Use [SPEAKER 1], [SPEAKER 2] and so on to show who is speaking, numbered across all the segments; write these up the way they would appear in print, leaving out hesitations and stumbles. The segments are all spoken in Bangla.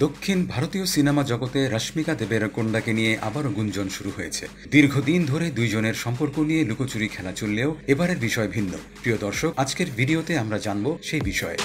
[SPEAKER 1] দক্ষিণ ভারতীয় সিনেমা জগতে রশ্মিকা দেবেরকোন্ডাকে নিয়ে আবারও গুঞ্জন শুরু হয়েছে। দীর্ঘদিন ধরে দুইজনের সম্পর্ক নিয়ে লুকোচুরি খেলা চললেও এবারের বিষয় ভিন্ন। প্রিয় দর্শক, আজকের ভিডিওতে আমরা জানব সেই বিষয়ে।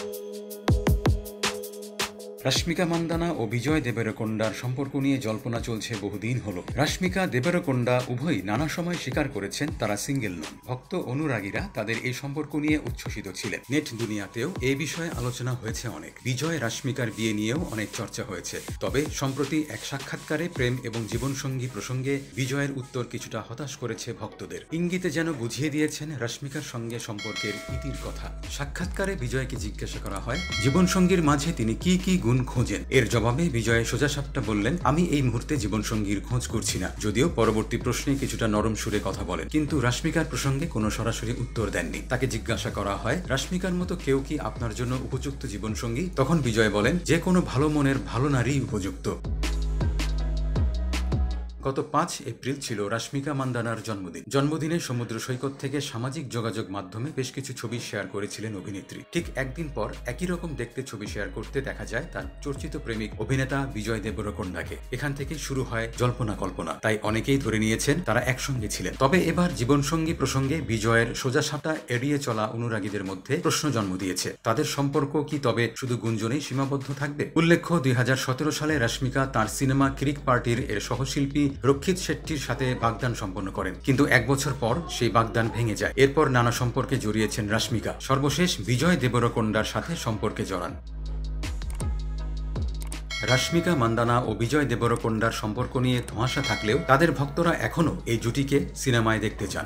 [SPEAKER 1] রশ্মিকা মান্দানা ও বিজয় দেবেরকোন্ডার সম্পর্ক নিয়ে জল্পনা চলছে বহুদিন হলো। রশ্মিকা দেবেরকোন্ডা উভয়ই নানা সময় স্বীকার করেছেন তারা সিঙ্গেল নন। ভক্ত অনুরাগীরা তাদের এই সম্পর্ক নিয়ে উচ্ছ্বসিত ছিলেন। নেট দুনিয়াতেও এই বিষয়ে আলোচনা হয়েছে অনেক। বিজয় রশ্মিকার বিয়ে নিয়েও অনেক চর্চা হয়েছে। তবে সম্প্রতি এক সাক্ষাৎকারে প্রেম এবং জীবনসঙ্গী প্রসঙ্গে বিজয়ের উত্তর কিছুটা হতাশ করেছে ভক্তদের। ইঙ্গিতে যেন বুঝিয়ে দিয়েছেন রশ্মিকার সঙ্গে সম্পর্কের ইতির কথা। সাক্ষাৎকারে বিজয়কে জিজ্ঞাসা করা হয় জীবনসঙ্গীর মাঝে তিনি কি কি গুণ খোঁজেন। এর জবাবে বিজয় সোজাসাপটা বললেন, আমি এই মুহূর্তে জীবনসঙ্গীর খোঁজ করছি না। যদিও পরবর্তী প্রশ্নে কিছুটা নরম সুরে কথা বলেন, কিন্তু রশ্মিকার প্রসঙ্গে কোনো সরাসরি উত্তর দেননি। তাকে জিজ্ঞাসা করা হয় রশ্মিকার মতো কেউ কি আপনার জন্য উপযুক্ত জীবনসঙ্গী। তখন বিজয় বলেন, যে কোনো ভালো মনের ভালো নারী উপযুক্ত। গত 5 এপ্রিল ছিল রশ্মিকা মান্দানার জন্মদিন। জন্মদিনে সমুদ্র সৈকত থেকে সামাজিক যোগাযোগ মাধ্যমে বেশ কিছু ছবি শেয়ার করেছিলেন অভিনেত্রী। ঠিক একদিন পর একই রকম দেখতে ছবি শেয়ার করতে দেখা যায় তার চর্চিত প্রেমিক অভিনেতা বিজয় দেবরকোন্ডাকে। এখান থেকে শুরু হয় জল্পনা কল্পনা। তাই অনেকেই ধরে নিয়েছেন তারা একসঙ্গে ছিলেন। তবে এবার জীবনসঙ্গী প্রসঙ্গে বিজয়ের সোজাসাপটা এড়িয়ে চলা অনুরাগীদের মধ্যে প্রশ্ন জন্ম দিয়েছে। তাদের সম্পর্ক কি তবে শুধু গুঞ্জনেই সীমাবদ্ধ থাকবে? উল্লেখ্য 2017 সালে রশ্মিকা তার সিনেমা ক্রিক পার্টির এর সহশিল্পী রক্ষিত শেট্টির সাথে বাগদান সম্পন্ন করেন, কিন্তু 1 বছর পর সেই বাগদান ভেঙে যায়। এরপর নানা সম্পর্কে জড়িয়েছেন রশ্মিকা। সর্বশেষ বিজয় দেবরকোন্ডার সাথে সম্পর্কে জড়ান। রশ্মিকা মান্দানা ও বিজয় দেবরকোন্ডার সম্পর্ক নিয়ে ধোঁয়াশা থাকলেও তাদের ভক্তরা এখনও এই জুটিকে সিনেমায় দেখতে চান।